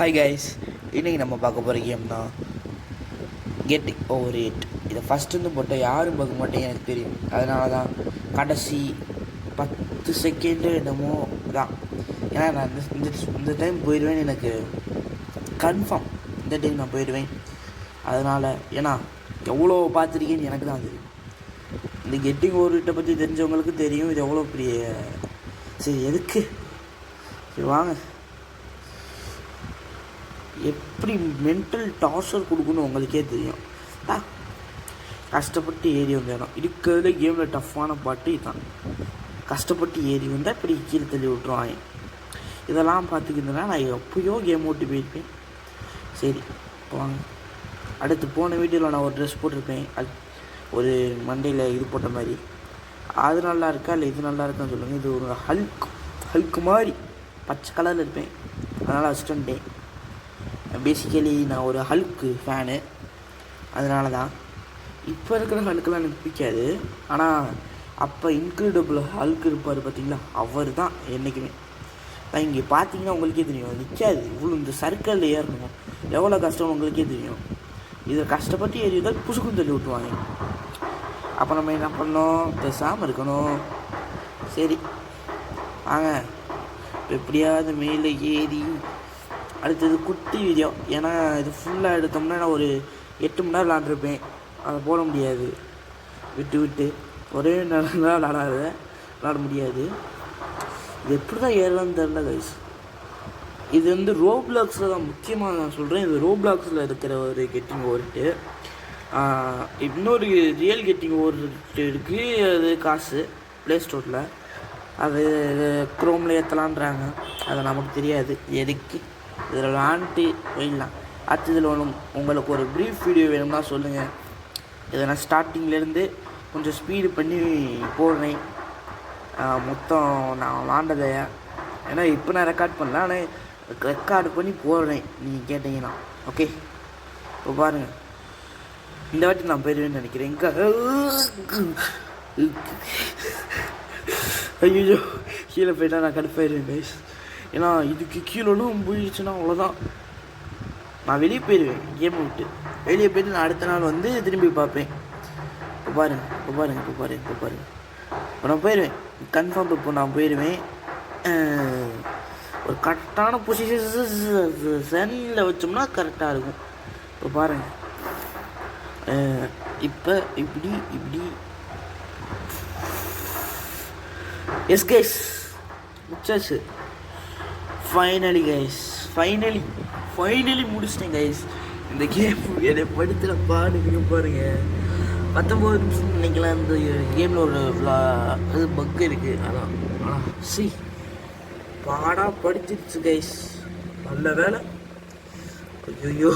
Hi guys, இன்றைக்கி நம்ம பார்க்க போகிற கேம் தான் கெட்டிங் ஓவர் இட். இதை ஃபஸ்ட்டு போட்டால் யாரும் பார்க்க மாட்டேங்க எனக்கு தெரியும். அதனால தான் கடைசி 10 செகண்டு என்னமோ தான். ஏன்னா நான் இந்த டைம் போயிடுவேன்னு எனக்கு கன்ஃபார்ம். இந்த டைம் நான் போயிடுவேன். அதனால் ஏன்னா எவ்வளோ பார்த்துருக்கேன்னு எனக்கு தான் தெரியும். இந்த கெட்டிங் ஓவர் இட்டை பற்றி தெரிஞ்சவங்களுக்கு தெரியும் இது எவ்வளோ பெரிய. சரி எதுக்கு, சரி வாங்க. எப்படி மென்டல் டார்ச்சர் கொடுக்கணும் உங்களுக்கே தெரியும். கஷ்டப்பட்டு ஏறி வந்தேன். இருக்கிறதுல கேமில் டஃப்பான பாட்டு இதுதான். கஷ்டப்பட்டு ஏறி வந்தால் இப்படி கீழே தள்ளி விட்டுருவாங்க. இதெல்லாம் பார்த்துக்கிட்டேன்னா நான் எப்போயோ கேம் ஓட்டி போயிருப்பேன். சரி வாங்க. அடுத்து போன வீடியோவில் நான் ஒரு ட்ரெஸ் போட்டிருப்பேன், அது ஒரு மண்டையில் இது போட்ட மாதிரி. அது நல்லா இருக்கா இல்லை இது நல்லா இருக்கான்னு சொல்லுங்கள். இது ஒரு ஹல்க் மாதிரி பச்சை கலரில் இருப்பேன், அதனால் வச்சுட்டேன். பேசிக்கலி நான் ஒரு ஹல்க்கு ஃபேனு, அதனால தான். இப்போ இருக்கிற ஹல்க்கெலாம் எனக்கு பிடிக்காது. ஆனால் அப்போ இன்க்ரெடிபிள் ஹல்க் இருப்பார் பார்த்தீங்களா, அவர் தான் என்றைக்குமே. நான் இங்கே பார்த்தீங்கன்னா உங்களுக்கே தெரியும், நிற்காது. இவ்வளோ இந்த சர்க்கிளில் ஏறணும் எவ்வளோ கஷ்டம்னு உங்களுக்கே தெரியும். இதை கஷ்டப்பட்டு ஏறிதான் புசுக்கும் தள்ளி விட்டுருவாங்க. அப்போ நம்ம என்ன பண்ணோம், பேசாமல் இருக்கணும். சரி வாங்க, எப்படியாவது மேலே ஏறி அடுத்தது குட்டி வீடியோ. ஏன்னா இது ஃபுல்லாக எடுத்தோம்னா நான் ஒரு 8 மணி நேரம் விளாண்டுருப்பேன். அதை போட முடியாது, விட்டு ஒரே நேரம் தான் விளாட முடியாது. இது எப்படி தான் ஏறலான்னு தெரில கைஸ். இது வந்து ரோப்ளாக்ஸில் தான் முக்கியமாக நான் சொல்கிறேன். இது ரோப்ளாக்ஸில் இருக்கிற ஒரு கெட்டிங் ஓவர்ட்டு. இன்னொரு ரியல் கெட்டிங் ஓவர்ட்டு இருக்குது, அது காசு ப்ளே ஸ்டோரில். அது க்ரோமில் ஏற்றலான்றாங்க, அது நமக்கு தெரியாது எதுக்கு. இதில் விளாண்டுட்டு போயிடலாம். அடுத்து இதில் உங்களுக்கு ஒரு ப்ரீஃப் வீடியோ வேணும்னா சொல்லுங்கள். இதை நான் ஸ்டார்டிங்லேருந்து கொஞ்சம் ஸ்பீடு பண்ணி போடுறேன். மொத்தம் நான் விளாண்டதை, ஏன்னா இப்போ நான் ரெக்கார்ட் பண்ணல, ஆனால் ரெக்கார்டு பண்ணி போடுறேன் நீங்கள் கேட்டிங்கன்னா. ஓகே, இப்போ பாருங்கள். இந்த வாட்டி நான் போயிடுவேன்னு நினைக்கிறேன். ஐயோ கீழே போயிட்டா நான் கடுப்பாயிருவேன் கைஸ். ஏன்னா இதுக்கு கீழெல்லாம் போயிடுச்சுன்னா அவ்வளோதான், நான் வெளியே போயிடுவேன். கேமை விட்டு வெளியே போய்ட்டு நான் அடுத்த நாள் வந்து திரும்பி பார்ப்பேன். இப்போ பாருங்கள் இப்போ நான் போயிடுவேன் கன்ஃபார்ம். இப்போ நான் போயிடுவேன். ஒரு கரெக்டான பொசிஷனில் வச்சோம்னா கரெக்டாக இருக்கும். இப்போ பாருங்கள், இப்போ இப்படி எஸ் கைஸ் முடிச்சாச்சு. ஃபைனலி கைஸ், ஃபைனலி முடிச்சிட்டேன் கைஸ். இந்த கேம் என்னை படுத்துல பாடுங்க பாருங்கள். 19 நிமிஷம் நினைக்கலாம். இந்த கேமில் ஒரு அது பக் இருக்குது. ஆனால் பாடாக படிச்சிருச்சு கைஸ், நல்ல வேலை. ஐயோ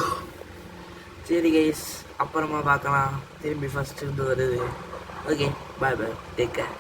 சரி கைஸ், அப்புறமா பார்க்கலாம். திரும்பி ஃபஸ்ட்டு இருந்து வருது. ஓகே, பாய், டேக் கேர்.